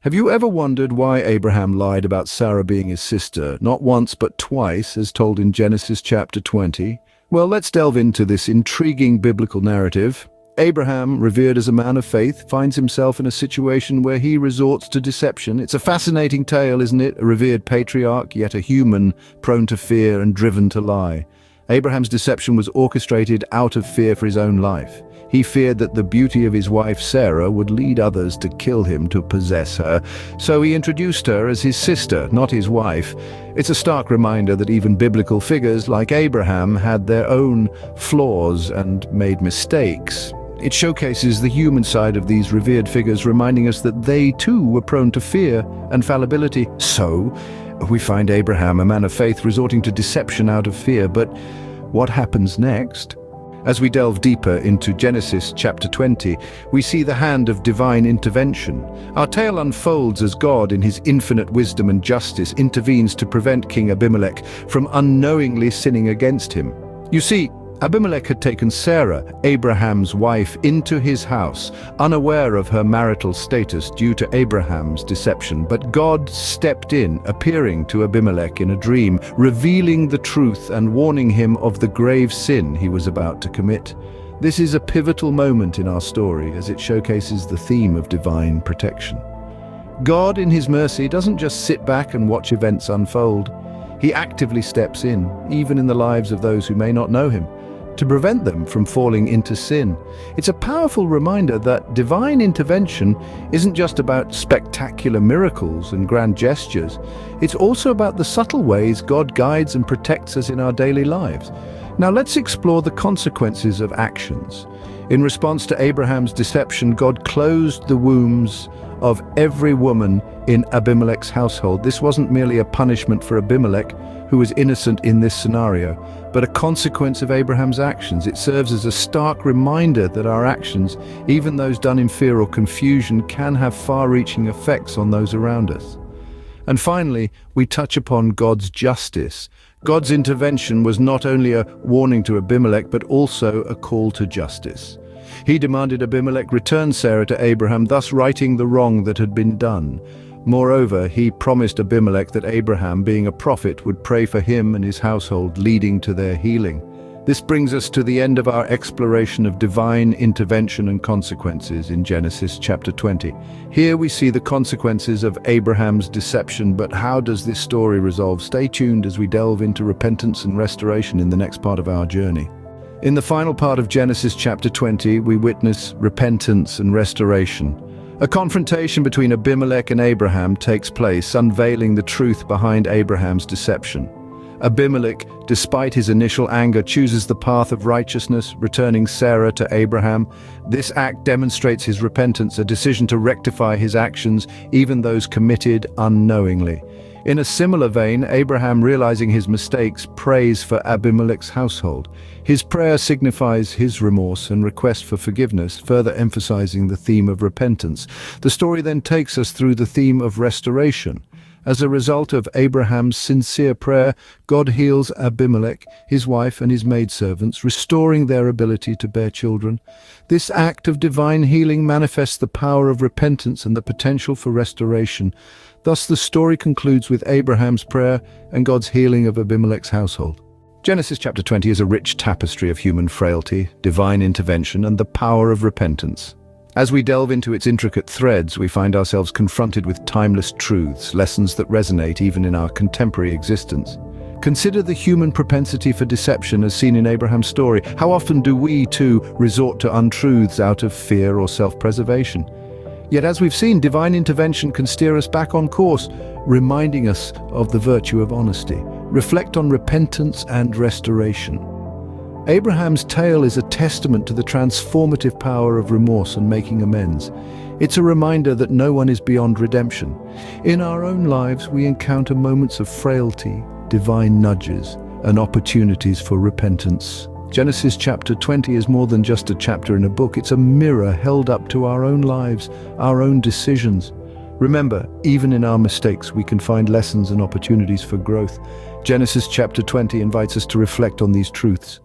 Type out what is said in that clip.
Have you ever wondered why Abraham lied about Sarah being his sister, not once but twice, as told in Genesis chapter 20? Well, let's delve into this intriguing biblical narrative. Abraham, revered as a man of faith, finds himself in a situation where he resorts to deception. It's a fascinating tale, isn't it? A revered patriarch, yet a human, prone to fear and driven to lie. Abraham's deception was orchestrated out of fear for his own life. He feared that the beauty of his wife Sarah would lead others to kill him to possess her, so he introduced her as his sister, not his wife. It's a stark reminder that even biblical figures like Abraham had their own flaws and made mistakes. It showcases the human side of these revered figures, reminding us that they too were prone to fear and fallibility. So, we find Abraham, a man of faith, resorting to deception out of fear. But what happens next? As we delve deeper into Genesis chapter 20, we see the hand of divine intervention. Our tale unfolds as God, in his infinite wisdom and justice, intervenes to prevent King Abimelech from unknowingly sinning against him. You see, Abimelech had taken Sarah, Abraham's wife, into his house, unaware of her marital status due to Abraham's deception. But God stepped in, appearing to Abimelech in a dream, revealing the truth and warning him of the grave sin he was about to commit. This is a pivotal moment in our story, as it showcases the theme of divine protection. God, in his mercy, doesn't just sit back and watch events unfold. He actively steps in, even in the lives of those who may not know him, to prevent them from falling into sin. It's a powerful reminder that divine intervention isn't just about spectacular miracles and grand gestures. It's also about the subtle ways God guides and protects us in our daily lives. Now let's explore the consequences of actions. In response to Abraham's deception, God closed the wombs of every woman in Abimelech's household. This wasn't merely a punishment for Abimelech, who was innocent in this scenario, but a consequence of Abraham's actions. It serves as a stark reminder that our actions, even those done in fear or confusion, can have far-reaching effects on those around us. And finally, we touch upon God's justice. God's intervention was not only a warning to Abimelech, but also a call to justice. He demanded Abimelech return Sarah to Abraham, thus righting the wrong that had been done. Moreover, he promised Abimelech that Abraham, being a prophet, would pray for him and his household, leading to their healing. This brings us to the end of our exploration of divine intervention and consequences in Genesis chapter 20. Here we see the consequences of Abraham's deception, but how does this story resolve? Stay tuned as we delve into repentance and restoration in the next part of our journey. In the final part of Genesis chapter 20, we witness repentance and restoration. A confrontation between Abimelech and Abraham takes place, unveiling the truth behind Abraham's deception. Abimelech, despite his initial anger, chooses the path of righteousness, returning Sarah to Abraham. This act demonstrates his repentance, a decision to rectify his actions, even those committed unknowingly. In a similar vein, Abraham, realizing his mistakes, prays for Abimelech's household. His prayer signifies his remorse and request for forgiveness, further emphasizing the theme of repentance. The story then takes us through the theme of restoration. As a result of Abraham's sincere prayer, God heals Abimelech, his wife, and his maidservants, restoring their ability to bear children. This act of divine healing manifests the power of repentance and the potential for restoration. Thus, the story concludes with Abraham's prayer and God's healing of Abimelech's household. Genesis chapter 20 is a rich tapestry of human frailty, divine intervention, and the power of repentance. As we delve into its intricate threads, we find ourselves confronted with timeless truths, lessons that resonate even in our contemporary existence. Consider the human propensity for deception as seen in Abraham's story. How often do we, too, resort to untruths out of fear or self-preservation? Yet, as we've seen, divine intervention can steer us back on course, reminding us of the virtue of honesty. Reflect on repentance and restoration. Abraham's tale is a testament to the transformative power of remorse and making amends. It's a reminder that no one is beyond redemption. In our own lives, we encounter moments of frailty, divine nudges, and opportunities for repentance. Genesis chapter 20 is more than just a chapter in a book. It's a mirror held up to our own lives, our own decisions. Remember, even in our mistakes, we can find lessons and opportunities for growth. Genesis chapter 20 invites us to reflect on these truths.